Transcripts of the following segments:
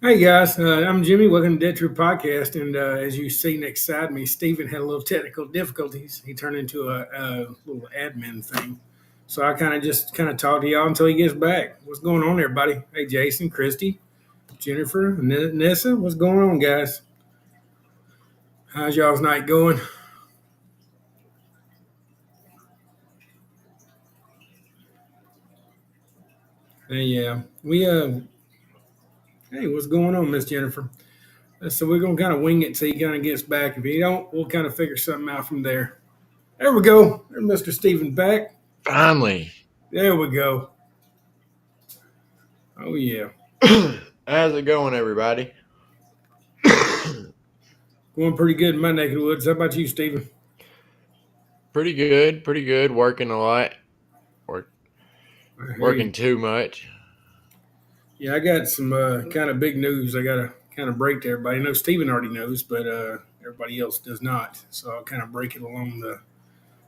Hey guys, I'm Jimmy. Welcome to Dead True Podcast. And as you see next side me, Stephen had a little technical difficulties. He turned into a little admin thing. So I kind of talk to y'all until he gets back. What's going on, everybody? Hey, Jason, Christy, Jennifer, Nessa, what's going on, guys? How's y'all's night going? Hey, yeah, hey, what's going on, Miss Jennifer? So we're gonna kind of wing it till he kind of gets back. If he don't, we'll kind of figure something out from there. There we go. There's Mr. Stephen back. Finally. There we go. Oh yeah. How's it going, everybody? Going pretty good in my neck of the woods. How about you, Stephen? Pretty good. Working a lot. Working too much. Yeah, I got some kind of big news. I got to kind of break to everybody. I know Stephen already knows, but everybody else does not. So I'll kind of break it along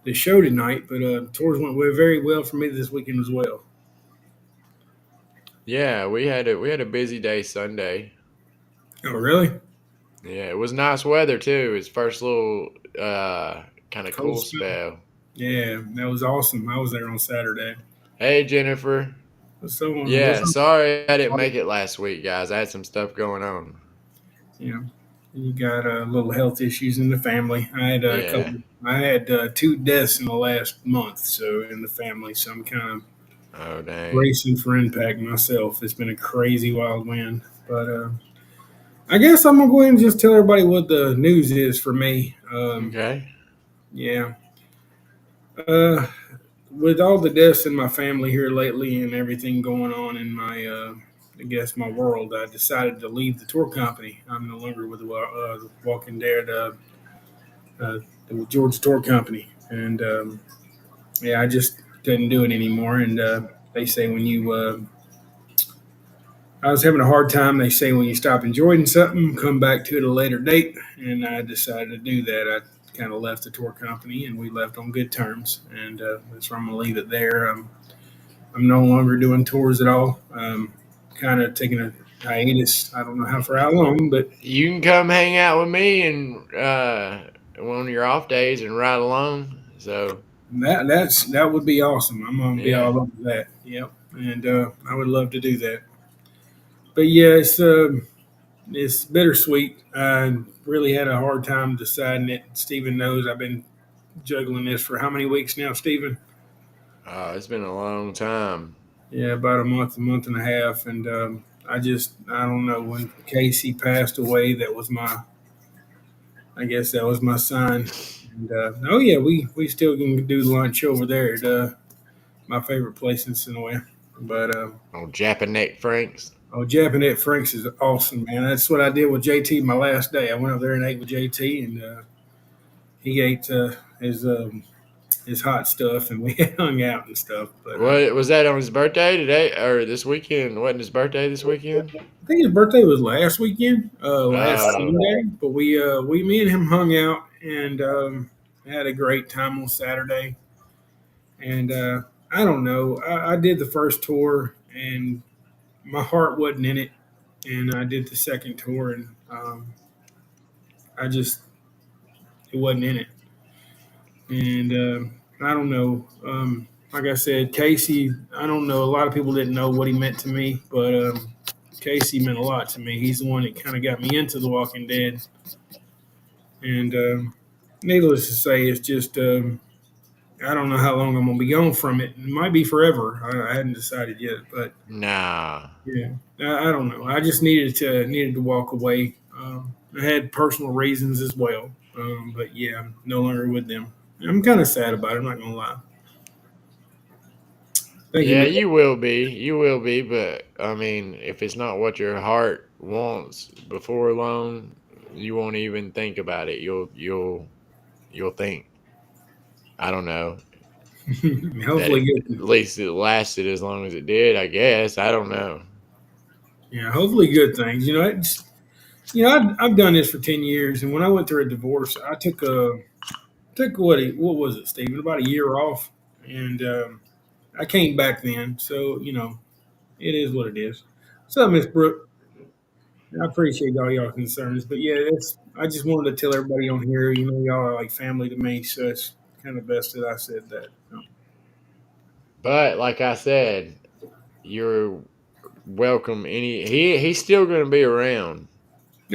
the show tonight. But tours went very well for me this weekend as well. Yeah, we had a busy day Sunday. Oh, really? Yeah, it was nice weather too. It's first little kind of cool spell. Yeah, that was awesome. I was there on Saturday. Hey, Jennifer. So Yeah, sorry I didn't make it last week, guys. I had some stuff going on. Yeah, you got little health issues in the family. I had a Yeah. couple. I had 2 deaths in the last month, so in the family. So I'm kind of dang. racing for impact myself. It's been a crazy wild wind, but I guess I'm gonna go ahead and just tell everybody what the news is for me. Okay. Yeah. With all the deaths in my family here lately and everything going on in my, I guess my world, I decided to leave the tour company. I'm no longer with the Walking Dead, the Georgia Tour Company, and yeah, I just couldn't do it anymore. And they say when you I was having a hard time. They say when you stop enjoying something, come back to it at a later date. And I decided to do that. I kind of left the tour company and we left on good terms. And that's where I'm going to leave it there. I'm no longer doing tours at all. Kind of taking a hiatus. I don't know for how long, but You can come hang out with me and one of your off days and ride along. So that would be awesome. I'm going to be all over that. Yep. And I would love to do that. But yeah, it's bittersweet. I really had a hard time deciding it. Stephen knows I've been juggling this for how many weeks now, Stephen? It's been a long time. Yeah, about a month and a half. And I don't know. When Casey passed away, I guess that was my sign. And oh, yeah, we still can do lunch over there at my favorite place in Sonoya. But Japanese Franks. Oh, Japanese Franks is awesome, man. That's what I did with JT my last day. I went up there and ate with JT, and he ate his hot stuff, and we hung out and stuff. But What was that on his birthday today or this weekend? Wasn't his birthday this weekend? I think his birthday was last weekend, last Sunday. But me and him hung out and had a great time on Saturday. And I don't know, I did the first tour, and my heart wasn't in it. And I did the second tour, and it wasn't in it. And I don't know. Like I said, Casey, I don't know. A lot of people didn't know what he meant to me, but Casey meant a lot to me. He's the one that kind of got me into The Walking Dead. And needless to say, it's just, I don't know how long I'm going to be gone from it. It might be forever. I hadn't decided yet, but nah. Yeah, I don't know. I just needed to walk away. I had personal reasons as well, but yeah, I'm no longer with them. I'm kind of sad about it. I'm not gonna lie. Thank you, Yeah, man. you will be. You will be, but I mean, if it's not what your heart wants before long, you won't even think about it. You'll think, I don't know, that Hopefully at good. least it lasted as long as it did, I guess. I don't know. Yeah, hopefully good things. I've done this for 10 years, and when I went through a divorce, I took what was it, Stephen? About a year off, and I came back then. So it is what it is. So, Miss Brooke, I appreciate all y'all concerns, but yeah, it's. I just wanted to tell everybody on here, y'all are like family to me, so it's kind of best that I said that. But like I said, you're welcome. He's still going to be around.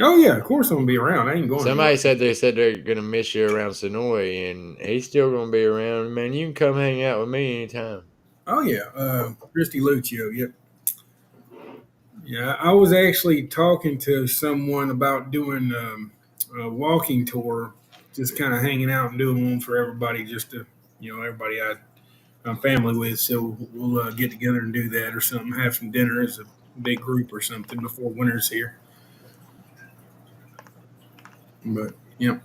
Oh yeah, of course I'm gonna be around. I ain't going anywhere. Somebody said they're gonna miss you around Sonoy, and he's still gonna be around. Man, you can come hang out with me anytime. Oh yeah, Christy Lucio. Yep. Yeah, I was actually talking to someone about doing a walking tour, just kind of hanging out and doing one for everybody, just to everybody I'm family with. So we'll get together and do that or something. Have some dinner as a big group or something before winter's here. But yeah.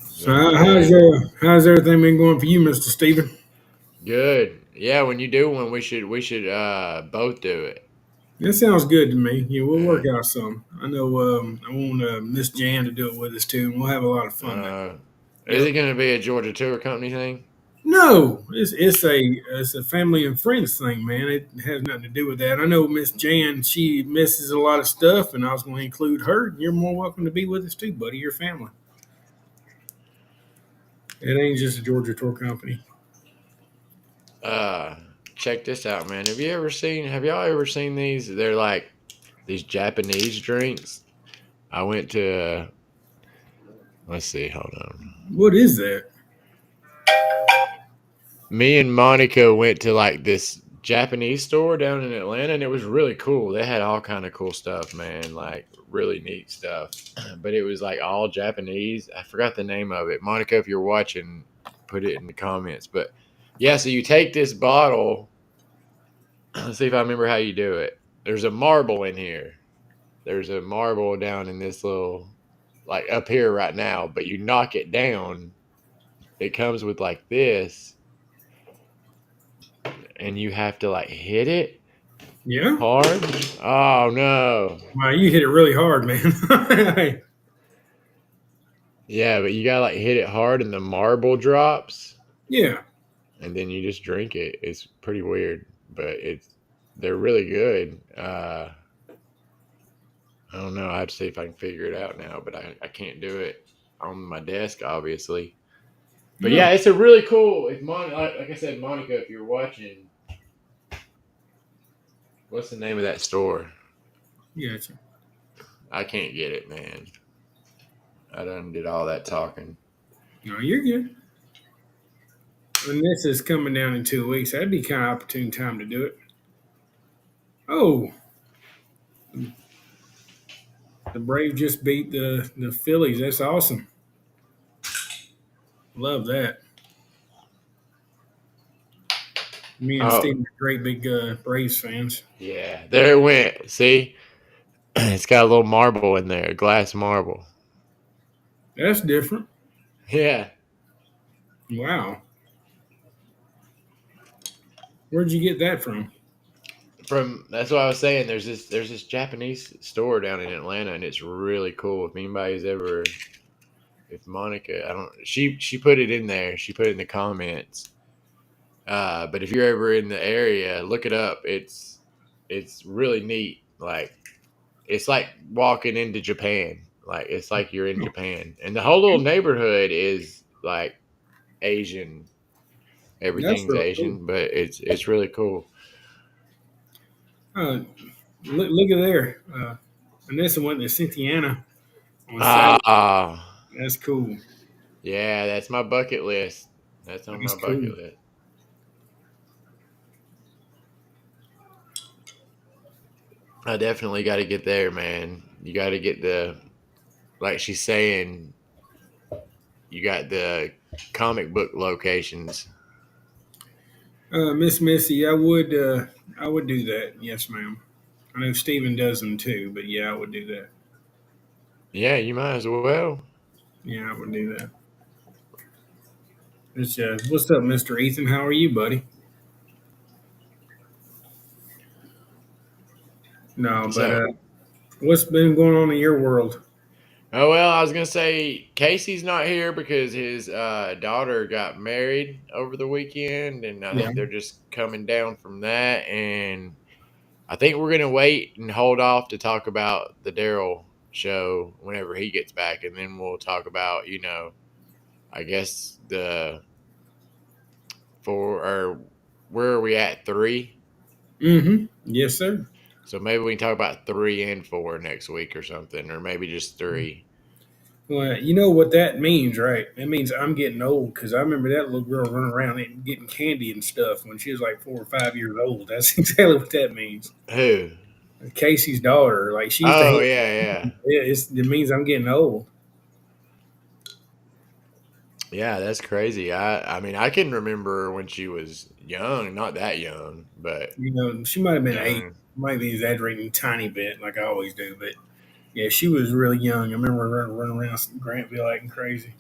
So Good, how's everything been going for you, Mister Stephen? good. Yeah, when you do one, we should both do it. That sounds good to me. Yeah, we'll work Uh, out some. I know I want Miss Jan to do it with us too, and we'll have a lot of fun that way. uh, is Yep. it gonna be a Georgia Tour Company thing? No, it's a family and friends thing, man. It has nothing to do with that. I know Miss Jan, she misses a lot of stuff, and I was going to include her. You're more welcome to be with us too, buddy. Your family. It ain't just a Georgia tour company. Uh, Check this out, man. Have y'all ever seen these? They're like these Japanese drinks. I went to. Let's see. Hold on. What is that? Me and Monica went to like this Japanese store down in Atlanta, and it was really cool. They had all kind of cool stuff, man, like really neat stuff. But it was like all Japanese. I forgot the name of it. Monica, if you're watching, put it in the comments. But yeah, so you take this bottle. Let's see if I remember how you do it. There's a marble in here. There's a marble down in this little, like up here right now, but you knock it down. It comes with like this, and you have to like hit it Yeah. hard. Oh no. Wow, you hit it really hard, man. Yeah, but you gotta like hit it hard and the marble drops Yeah. and then you just drink it. It's pretty weird, but they're really good. I don't know. I have to see if I can figure it out now, but I can't do it on my desk, obviously. But No. yeah, it's a really cool. Like I said, Monica, if you're watching, what's the name of that store? Yeah. I can't get it, man. I done did all that talking. No, you're good. And this is coming down in 2 weeks. That'd be kind of opportune time to do it. Oh, the Braves just beat the Phillies. That's awesome. Love that. Me and Oh Steve are great big Braves fans. yeah, there it went. See, it's got a little marble in there, glass marble. That's different. Yeah, Wow. Where'd you get that from? from that's what I was saying. There's this Japanese store down in Atlanta, and it's really cool. If anybody's ever, if Monica, I don't, she put it in there. She put it in the comments. But if you're ever in the area, look it up. It's really neat. Like it's like walking into Japan. Like it's like you're in Japan, and the whole little neighborhood is like Asian. That's Everything's real cool. Asian, but it's really cool. Uh, look at there. Vanessa went to Cynthiana on Saturday. Ah, That's cool. yeah, that's my bucket list. That's on That's my cool. bucket list. I definitely got to get there, man. You got to get like she's saying, you got the comic book locations. Miss Missy, I would do that. Yes, ma'am. I know Steven does them too, but yeah, I would do that. Yeah, you might as well. Yeah, I would do that. What's up, Mr. Ethan? How are you, buddy? No, but So, what's been going on in your world? oh well, I was gonna say Casey's not here because his daughter got married over the weekend, and I Yeah. think they're just coming down from that. And I think we're gonna wait and hold off to talk about the Daryl show whenever he gets back, and then we'll talk about I guess the four or where are we at 3? Mm-hmm. Yes, sir. So maybe we can talk about 3 and 4 next week or something, or maybe just 3. Well, you know what that means, right? It means I'm getting old because I remember that little girl running around and getting candy and stuff when she was like 4 or 5 years old. That's exactly what that means. Who? Casey's daughter, like she used to Oh hang. yeah, yeah. Yeah, it means I'm getting old. Yeah, that's crazy. I mean, I can remember when she was young, not that young, but You know, she might have been 8, young. might be exaggerating a tiny bit, like I always do. But yeah, she was really young. I remember her running around Grantville acting crazy.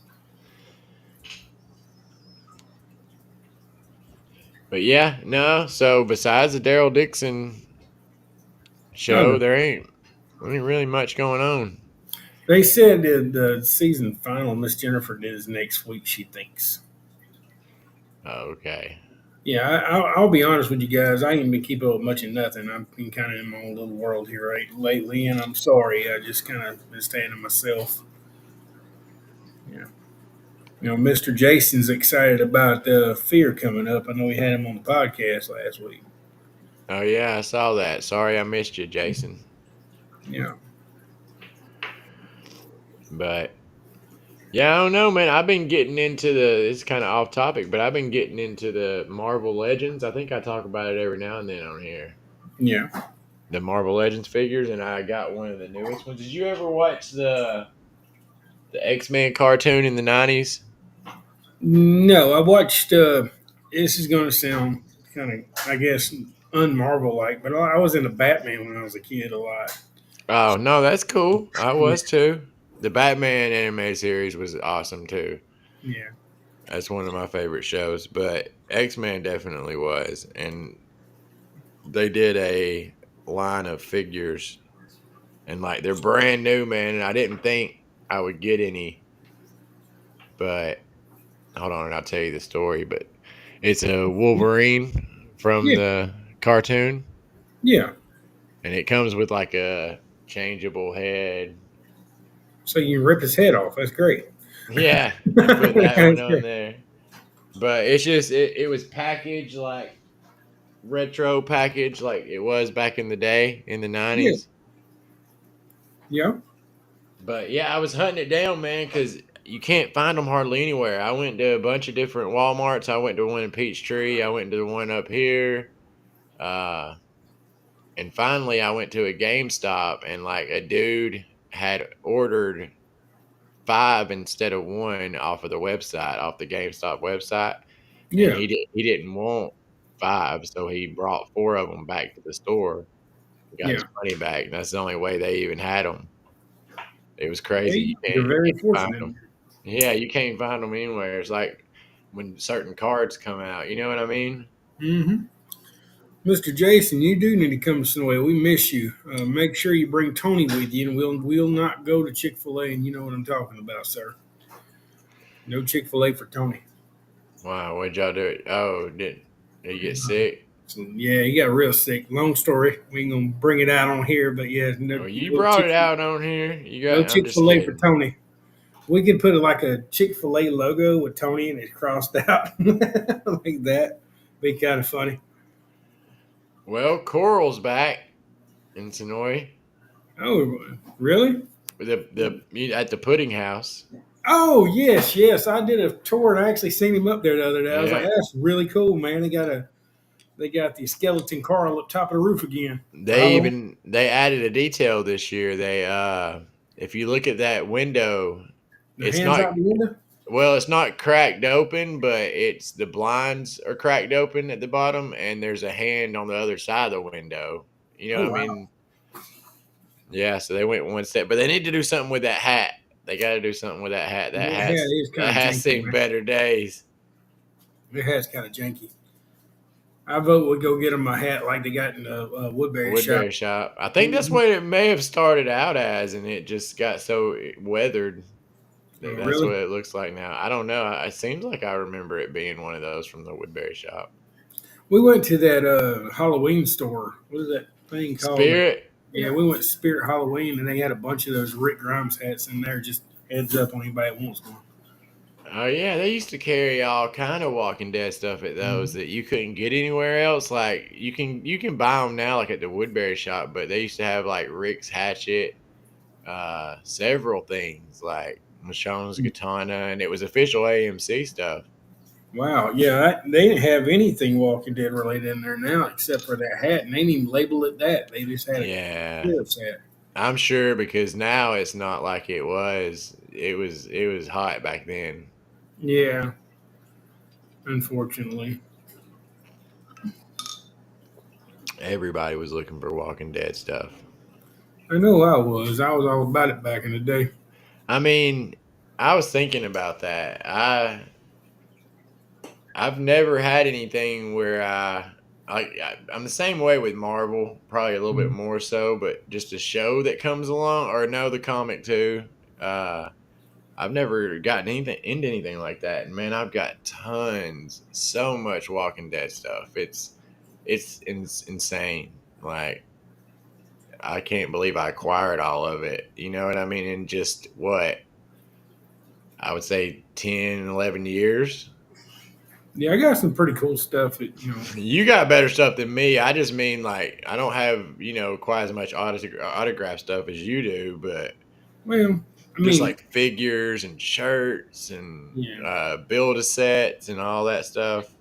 But yeah, no. So besides the Daryl Dixon Oh, show, there ain't really much going on. they said that the season final, Miss Jennifer is next week. She thinks. Oh, okay. Yeah, I'll be honest with you guys. I ain't been keeping up with much of nothing. I've been kind of in my own little world here right lately, and I'm sorry. I just kind of been staying to myself. Yeah. You know, Mr. Jason's excited about Fear coming up. I know we had him on the podcast last week. Oh yeah, I saw that. Sorry I missed you, Jason. Yeah. But yeah, I don't know, man. I've been getting into the. It's kind of off topic, but I've been getting into the Marvel Legends. I think I talk about it every now and then on here. Yeah. The Marvel Legends figures, and I got one of the newest ones. Did you ever watch the X-Men cartoon in the 90s? No, I watched. This is going to sound kind of, I guess, unmarvel like, but I was into Batman when I was a kid a lot. Oh no, that's cool. I was too. The Batman animated series was awesome too. Yeah. That's one of my favorite shows. But X-Men definitely was, and they did a line of figures, and like they're brand new, man. And I didn't think I would get any, but hold on, and I'll tell you the story. But it's a Wolverine from Yeah. the cartoon, Yeah. and it comes with like a changeable head. So you rip his head off. That's great. Yeah, I put that one That's on great. there. But it's just it was packaged like retro package like it was back in the day in the Yeah. 90s. Yeah. But yeah, I was hunting it down, man, because you can't find them hardly anywhere. I went to a bunch of different Walmarts. I went to one in Peachtree. I went to the one up here. Uh, and finally, I went to a GameStop, and like a dude had ordered 5 instead of 1 off of the website, off the GameStop website, and Yeah. he didn't want 5, so he brought 4 of them back to the store, and got Yeah. his money back. And that's the only way they even had them. It was crazy. Hey, you're You very can't find fortunate. them. Yeah, you can't find them anywhere. It's like when certain cards come out. You know what I mean? Mm-hmm. Mr. Jason, you do need to come to Snowy. We miss you. Make sure you bring Tony with you, and we'll not go to Chick-fil-A. And you know what I'm talking about, sir. No Chick-fil-A for Tony. Wow, what'd y'all do? Did you get sick? So, yeah, he got real sick. Long story. We ain't gonna bring it out on here, but yeah, Well, you brought it out on here. You No got. I'm Chick just Fil A for kidding. Tony. We could put like a Chick Fil A logo with Tony and it crossed out like that. Be kind of funny. Well, Coral's back in Sonoy. Oh, really? At the Pudding House. Oh, yes, yes. I did a tour and I actually seen him up there the other day. I was like, Yeah, that's really cool, man. They got the skeleton car on the top of the roof again. Oh, they added a detail this year. They if you look at that window, the it's hands not out the window. Well, it's not cracked open, but it's the blinds are cracked open at the bottom, and there's a hand on the other side of the window. You know Oh what I wow. mean? Yeah. So they went one step, but they need to do something with that hat. They got to do something with that hat. That hat is That kind of hat's janky, seen man. better days. That hat's kind of janky. I vote we go get them a hat like they got in the Woodbury shop. Woodbury shop. I think that's Mhm. what it may have started out as, and it just got so weathered Oh, that that's what really? it looks like now. I don't know. It seems like I remember it being one of those from the Woodbury shop. We went to that Halloween store. What is that thing called? Spirit. Yeah, we went to Spirit Halloween, and they had a bunch of those Rick Grimes hats in there. Just heads up on anybody that wants one. Oh yeah, they used to carry all kind of Walking Dead stuff at those Mhm. that you couldn't get anywhere else. Like you can buy them now, like at the Woodbury shop, but they used to have like Rick's hatchet, several things like Michonne's katana, and it was official AMC stuff. Wow, yeah, they didn't have anything Walking Dead related in there now except for that hat, and they didn't even label it that. They just had a Yeah, sheriff's hat. I'm sure because now it's not like it was. It was hot back then. Yeah, unfortunately. Everybody was looking for Walking Dead stuff. I know I was. I was all about it back in the day. I mean, I was thinking about that. I've never had anything where I'm the same way with Marvel, probably a little bit Mhm. more so, but just a show that comes along, or no, the comic too. Uh, I've never gotten anything into anything like that, and man, I've got tons, so much Walking Dead stuff. Insane. Like I can't believe I acquired all of it. You know what I mean? In just what I would say 10, 11 years. Yeah, I got some pretty cool stuff. That. You got better stuff than me. I just mean like I don't have quite as much autograph stuff as you do, but Well, I just mean, like figures and shirts and yeah. build a sets and all that stuff.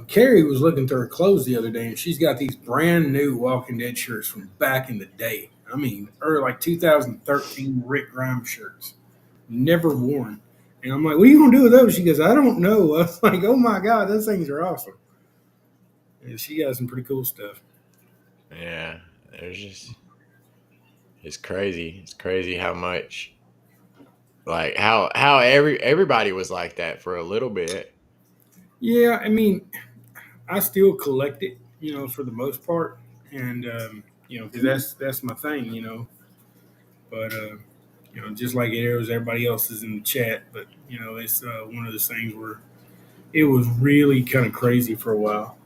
Carrie was looking through her clothes the other day, and she's got these brand new Walking Dead shirts from back in the day. I mean, early like 2013 Rick Grimes shirts, never worn. And I'm like, "What are you gonna do with those?" She goes, "I don't know." I was like, "Oh my god, those things are awesome." And she got some pretty cool stuff. Yeah, there's just it's crazy. It's crazy how much like how everybody was like that for a little bit. Yeah, I mean, I still collect it, for the most part, and because that's my thing, But just like it was everybody else is in the chat, but it's one of those things where it was really kind of crazy for a while.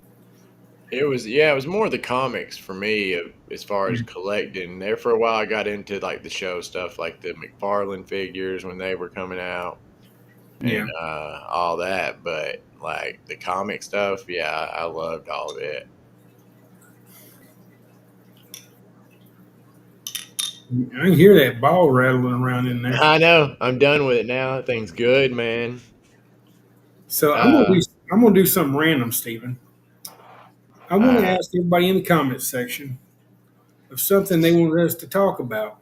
It was yeah, it was more the comics for me as far as Mm. collecting. There for a while, I got into like the show stuff, like the McFarlane figures when they were coming out and Yeah, all that. But like the comic stuff, yeah, I loved all of it. I can hear that ball rattling around in there. I know. I'm done with it now. That thing's good, man. So Uh, I'm gonna do something random, Stephen. I want to uh, ask everybody in the comments section of something they want us to talk about.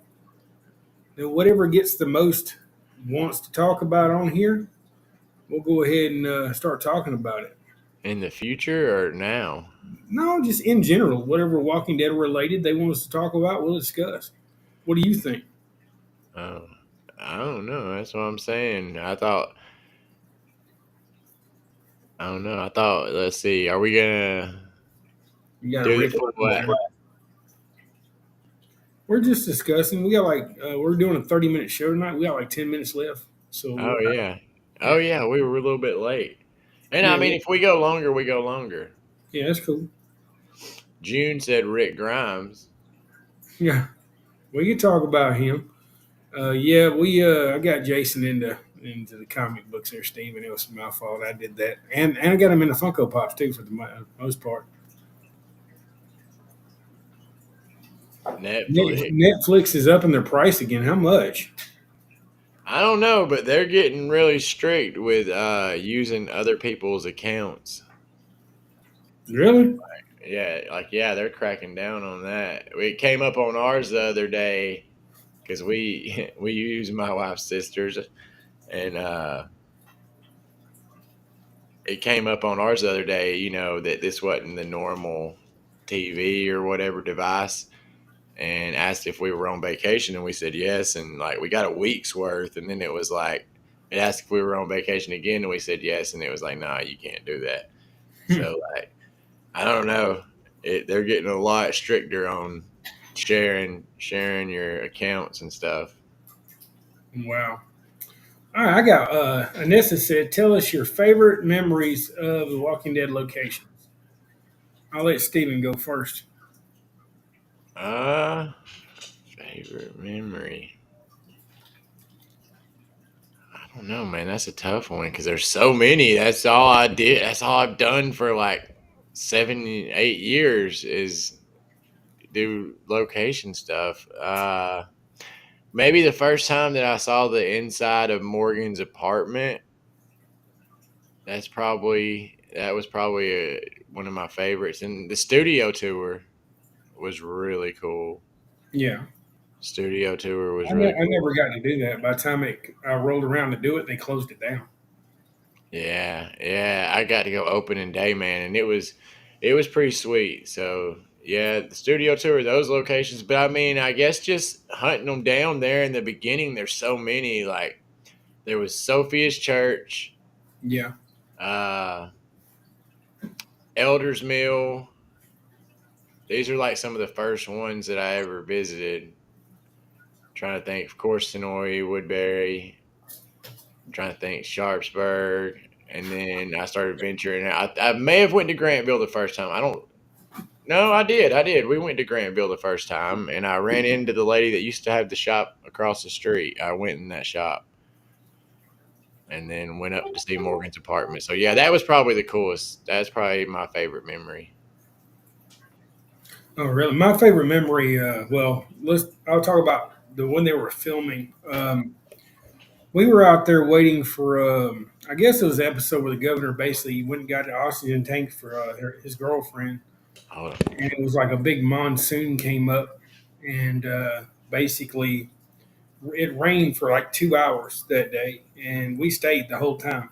Then whatever gets the most wants to talk about on here, we'll go ahead and start talking about it. in the future or now? No, just in general, whatever Walking Dead related they want us to talk about, we'll discuss. What do you think? Uh, I don't know. That's what I'm saying. I don't know. I thought. Let's see. Are we gonna You got a do the Rick full what? there. We're just discussing. We got like we're doing a 30-minute show tonight. We got like 10 minutes left. So Oh yeah. Oh yeah, yeah. We were a little bit late. And I yeah, mean, if we go longer, we go longer. yeah. That's cool. June said Rick Grimes. Yeah, we can talk about him. Yeah, we I got Jason into the comic books there, Steve, and it was my fault. I did that, and I got him into Funko Pops too for the most part. Netflix. Netflix is upping their price again. How much? I don't know, but they're getting really strict with using other people's accounts. Really? Yeah, like yeah, they're cracking down on that. It came up on ours the other day because we use my wife's sisters, and it came up on ours the other day, that this wasn't the normal TV or whatever device, and asked if we were on vacation, and we said yes, and like we got a week's worth, and then it was like it asked if we were on vacation again, and we said yes, and it was like, nah, you can't do that. Hmm. So like, I don't know, they're getting a lot stricter on sharing your accounts and stuff. Wow. All right, I got Anissa said, tell us your favorite memories of the Walking Dead locations. I'll let Steven go first. Uh, Favorite memory. I don't know, man. That's a tough one because there's so many. That's all I did. That's all I've done for like 7, 8 years is do location stuff. Maybe the first time that I saw the inside of Morgan's apartment. That was probably one of my favorites, and the studio tour was really cool. Yeah, Studio tour was really I never cool. got to do that. By the time I rolled around to do it, they closed it down. Yeah, yeah, I got to go opening day, man, and it was pretty sweet. So yeah, the studio tour, those locations. But I mean, I guess just hunting them down there in the beginning. There's so many. Like there was Sophia's Church, Yeah. uh, Elders Mill. These are like some of the first ones that I ever visited. Trying to think, of course, Sonoy, Woodbury. Trying to think, Sharpsburg, and then I started venturing. I may have went to Grantville the first time. I don't. No, I did. I did. We went to Grantville the first time, and I ran into the lady that used to have the shop across the street. I went in that shop, and then went up to see Morgan's apartment. So yeah, that was probably the coolest. That's probably my favorite memory. Oh, really? My favorite memory. Well, I'll talk about the when they were filming. We were out there waiting for. I guess it was the episode where the governor basically went and got the oxygen tank for his girlfriend, Oh, and it was like a big monsoon came up, and basically it rained for like 2 hours that day, and we stayed the whole time.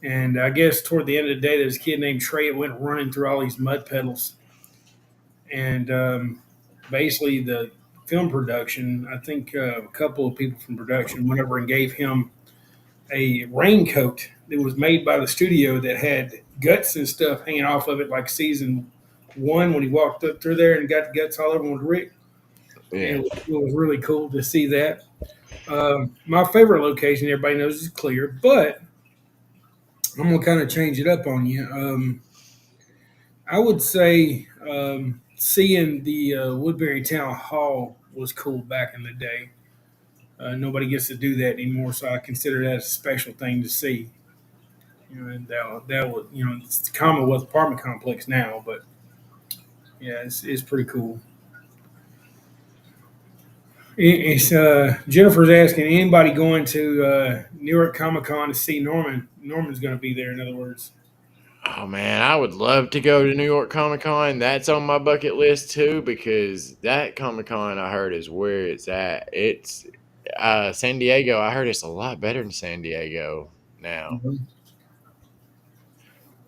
And I guess toward the end of the day, there's a kid named Trey that went running through all these mud puddles, and basically the film production. I think a couple of people from production went over and gave him a raincoat that was made by the studio that had guts and stuff hanging off of it, like season one when he walked up through there and got guts all over with Rick. And yeah. it was really cool to see that. My favorite location, everybody knows, is Clear, but I'm gonna kind of change it up on you. I would say seeing the Woodbury Town Hall was cool back in the day. Nobody gets to do that anymore, so I consider that a special thing to see. And that would it's the Commonwealth apartment complex now, but yeah, it's pretty cool. Jennifer's asking anybody going to New York Comic Con to see Norman. Norman's going to be there. In other words, Oh man, I would love to go to New York Comic Con. That's on my bucket list too because that Comic Con I heard is where it's at. It's San Diego. I heard it's a lot better than San Diego now. Mhm.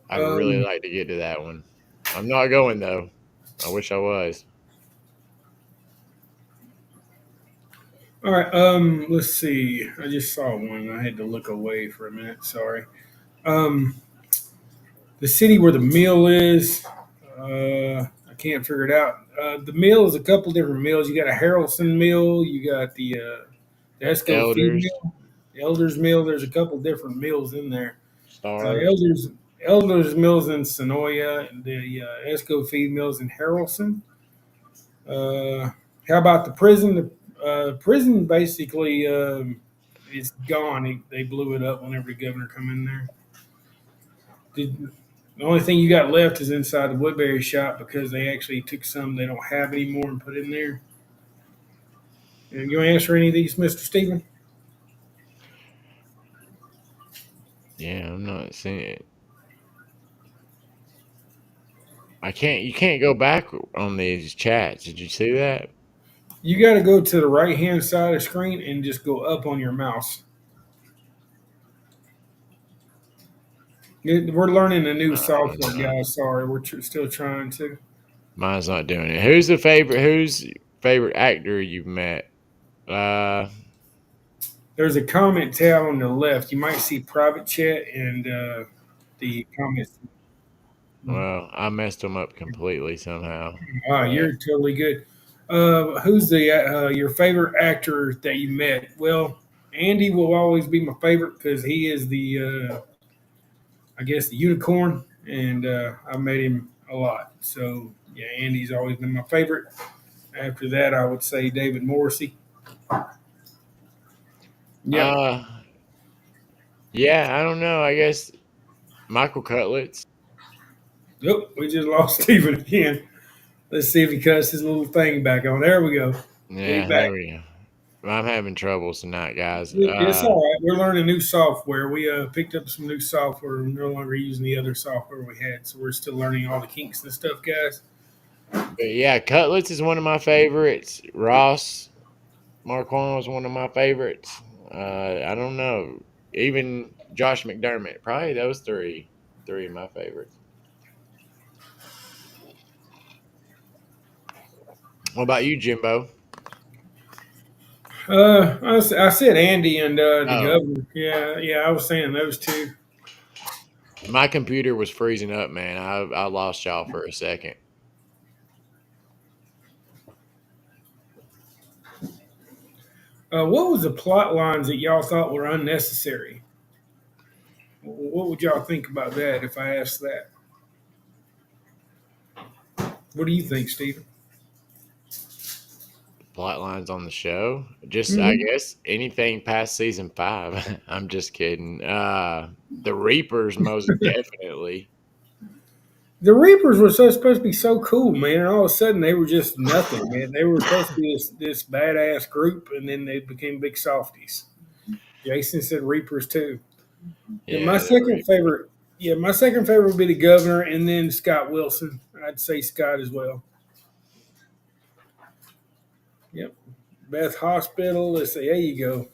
I'd really um, like to get to that one. I'm not going though. I wish I was. all right. Let's see. I just saw one. I had to look away for a minute. Sorry. Um, the city where the mill is. I can't figure it out. The mill is a couple different mills. You got a Harrelson mill. You got the Esco feed Elders, mill, the Elders mill. There's a couple different mills in there. Stars. Elders mills in Sonoya, and the Esco feed mills in Harrelson. Uh, how about the prison? The prison basically is gone. They blew it up whenever the governor come in there. The only thing you got left is inside the Woodbury shop because they actually took some they don't have anymore and put in there. And you want to answer any of these, Mr. Stephen? Yeah, I'm not seeing it. I can't. You can't go back on these chats. Did you see that? You got to go to the right hand side of the screen and just go up on your mouse. We're learning a new software, No, guys. Sorry, we're still trying to. mine's not doing it. Who's the favorite? Who's favorite actor you've met? Uh, There's a comment tab on the left. You might see private chat and the comments. well, I messed them up completely somehow. You're totally good. Who's the your favorite actor that you met? Well, Andy will always be my favorite because he is I guess, the unicorn, and I met him a lot. So yeah, Andy's always been my favorite. After that, I would say David Morrissey. Yep. Uh, yeah, I don't know. I guess Michael Cutlets. Nope, we just lost Stephen again. Let's see if he cuts his little thing back on. There we go. He's Yeah, back. there we go. I'm having troubles tonight, guys. It's all right. We're learning new software. We picked up some new software. We're no longer using the other software we had, so we're still learning all the kinks and stuff, guys. But yeah, Cutlets is one of my favorites. Ross Marquand was one of my favorites. I don't know. Even Josh McDermott. Probably those three of my favorites. What about you, Jimbo? I said Andy and the Oh, governor. Yeah, yeah, I was saying those two. my computer was freezing up, man. I lost y'all for a second. What was the plot lines that y'all thought were unnecessary? What would y'all think about that if I asked that? What do you think, Stephen? Plot lines on the show. Just I Hmm. guess anything past season 5. I'm just kidding. The Reapers most definitely. The Reapers were supposed to be so cool, man, and all of a sudden they were just nothing, man. They were supposed to be this badass group, and then they became big softies. Jason said Reapers too. And my Yeah, the second Reapers. favorite, yeah, my second favorite would be the governor, and then Scott Wilson. I'd say Scott as well. Yep. Beth Hospital. Let's say there you go.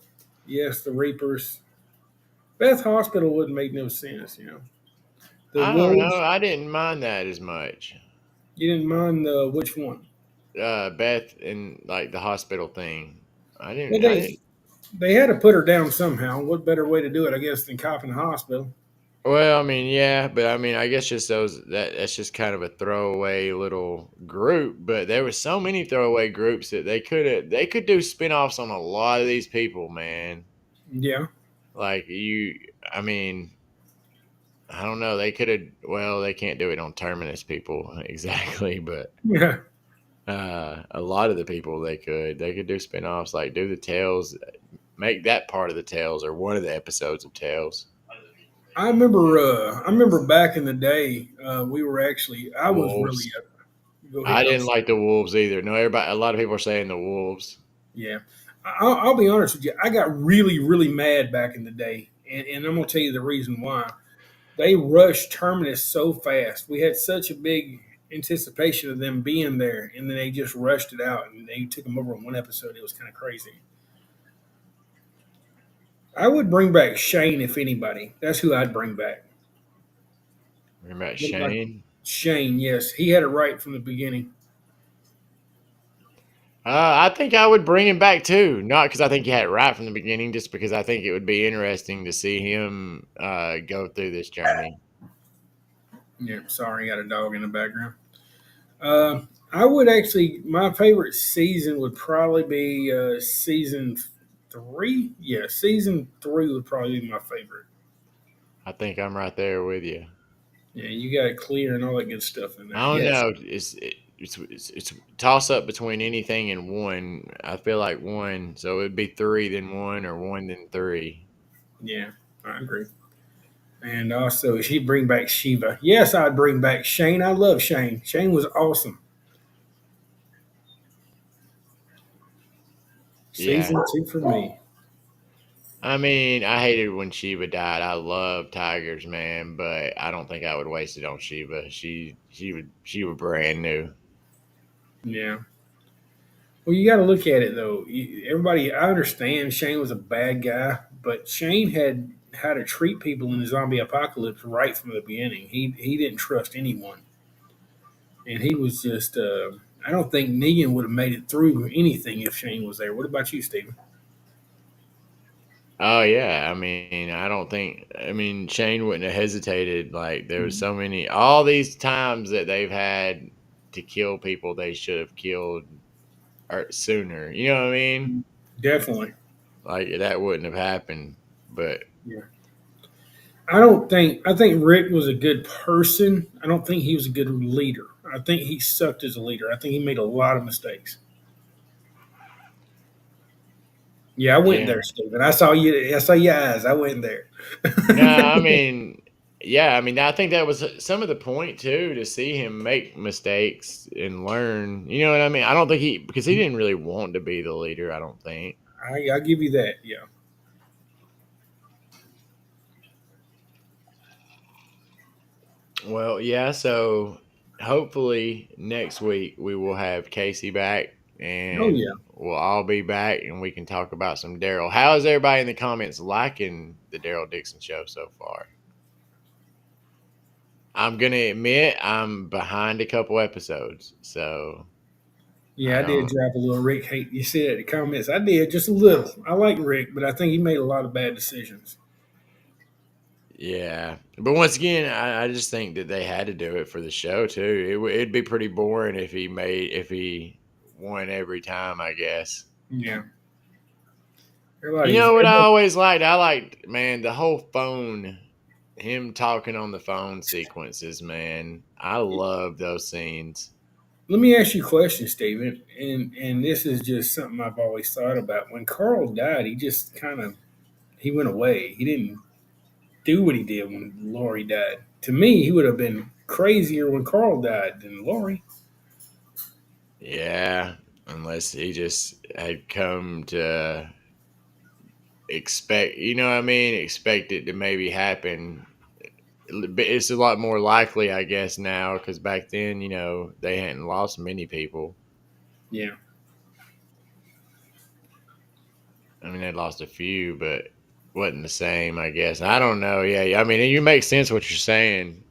Yes, the Reapers. Beth Hospital wouldn't make no sense, you know. The I don't know. Wolves. I didn't mind that as much. You didn't mind the which one? Beth and like the hospital thing. I Well, didn't. I they didn't. they had to put her down somehow. What better way to do it, I guess, than cop in the hospital? Well, I mean, yeah, but I mean, I guess just that's just kind of a throwaway little group. But there was so many throwaway groups that they could do spinoffs on a lot of these people, man. Yeah. Like I mean, I don't know. They could have. Well, they can't do it on Terminus people exactly, but Yeah. a lot of the people they could do spinoffs like do the Tales, make that part of the Tales or one of the episodes of Tales. I remember back in the day, we were actually. I was really. Wolves. Go I ahead. I'm didn't sorry. like the Wolves either. No, everybody. A lot of people are saying the Wolves. Yeah. I'll be honest with you. I got really, really mad back in the day, and I'm gonna tell you the reason why. They rushed Terminus so fast. We had such a big anticipation of them being there, and then they just rushed it out, and they took them over in one episode. It was kind of crazy. I would bring back Shane if anybody. That's who I'd bring back. Remember about Looked like Shane? Shane, yes, he had it right from the beginning. I think I would bring him back too. Not because I think he had it right from the beginning, just because I think it would be interesting to see him go through this journey. Yeah, sorry, got a dog in the background. I would actually. My favorite season would probably be season three. Yeah, season three would probably be my favorite. I think I'm right there with you. Yeah, you got it clear and all that good stuff in there. I don't Yes. know. It's toss up between anything and one. I feel like one, so it'd be three then one or one then three. Yeah, I agree. And also, she bring back Shiva. Yes, I'd bring back Shane. I love Shane. Shane was awesome. Yeah. Season two for me. I mean, I hated when Sheba died. I love tigers, man, but I don't think I would waste it on Sheba. She was brand new. Yeah. Well, you got to look at it though. Everybody, I understand Shane was a bad guy, but Shane had how to treat people in the zombie apocalypse right from the beginning. He didn't trust anyone, and he was just. I don't think Negan would have made it through anything if Shane was there. What about you, Steven? Oh yeah, I mean, I don't think. I mean, Shane wouldn't have hesitated. Like there was so many, all these times that they've had to kill people they should have killed sooner. You know what I mean? Definitely. Like that wouldn't have happened. But Yeah. I don't think. I think Rick was a good person. I don't think he was a good leader. I think he sucked as a leader. I think he made a lot of mistakes. Yeah, I went yeah, there, Steven. I saw you. I saw your eyes. I went there. no, I mean, yeah, I mean, I think that was some of the point too to see him make mistakes and learn. You know what I mean? I don't think because he didn't really want to be the leader. I don't think. I give you that. Yeah. Well, yeah, so hopefully next week we will have Casey back Oh and yeah. we'll all be back and we can talk about some Daryl. How is everybody in the comments liking the Daryl Dixon show so far? I'm going to admit I'm behind a couple episodes, so Yeah, I I did don't. drop a little Rick hate. You see it in the comments. I did just a little. I like Rick, but I think he made a lot of bad decisions. Yeah, but once again, I just think that they had to do it for the show too. It'd be pretty boring if he won every time, I guess. Yeah. You know what I Everybody, always liked? I liked, man, the whole phone, him talking on the phone sequences, man. I love those scenes. let me ask you a question, Steven. And this is just something I've always thought about. When Carl died, he just kind of he went away. He didn't do what he did when Lori died. To me, he would have been crazier when Carl died than Lori. Yeah, unless he just had come to expect, you know what I mean? Expect it to maybe happen. It's a lot more likely, I guess, now because back then, they hadn't lost many people. Yeah. I mean, they lost a few, but wasn't the same, I guess. I don't know. Yeah, I mean, you make sense what you're saying.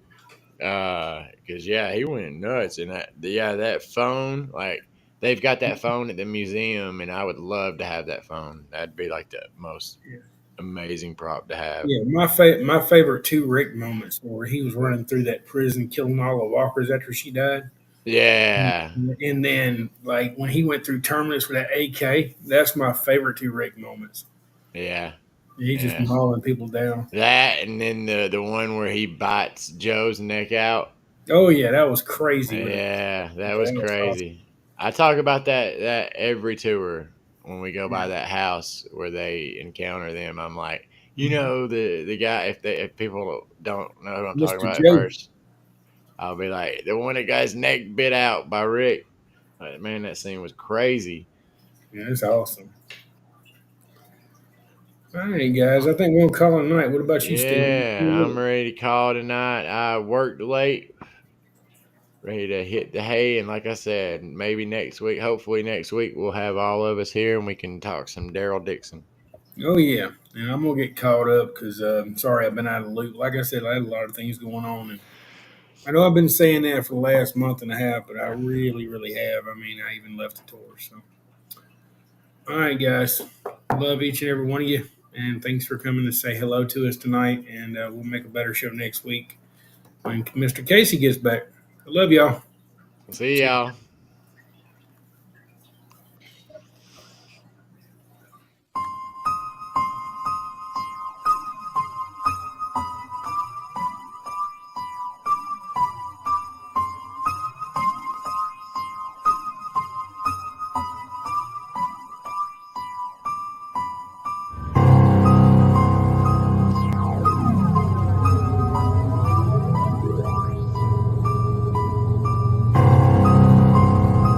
Because yeah, he went nuts, and that phone, like they've got that phone at the museum, and I would love to have that phone. That'd be like the most Yeah. amazing prop to have. Yeah, my favorite two Rick moments were he was running through that prison, killing all the walkers after she died, Yeah, and then like when he went through Terminus with that AK. That's my favorite two Rick moments. yeah, He's just yeah. mauling people down. That and then the one where he bites Joe's neck out. Oh yeah, that was crazy. When it, Yeah, that yeah, was that was awesome. crazy. I talk about that every tour when we go by Yeah. that house where they encounter them. I'm like, Mhm. the guy. If people don't know who I'm talking Mr. about at Joe. first, I'll be like the one that got his neck bit out by Rick. Like, man, that scene was crazy. Yeah, that's awesome. All right, guys. I think we'll call it a night. What about you, Steven? Yeah, I'm ready to call tonight. I worked late, ready to hit the hay, and like I said, maybe next week. Hopefully next week we'll have all of us here and we can talk some Daryl Dixon. Oh yeah, and I'm gonna get caught up because sorry I've been out of the loop. Like I said, I had a lot of things going on, and I know I've been saying that for the last month and a half, but I really, really have. I mean, I even left the tour. So, all right, guys, love each and every one of you, and thanks for coming to say hello to us tonight. And we'll make a better show next week when Mr. Casey gets back. I love y'all. See See y'all.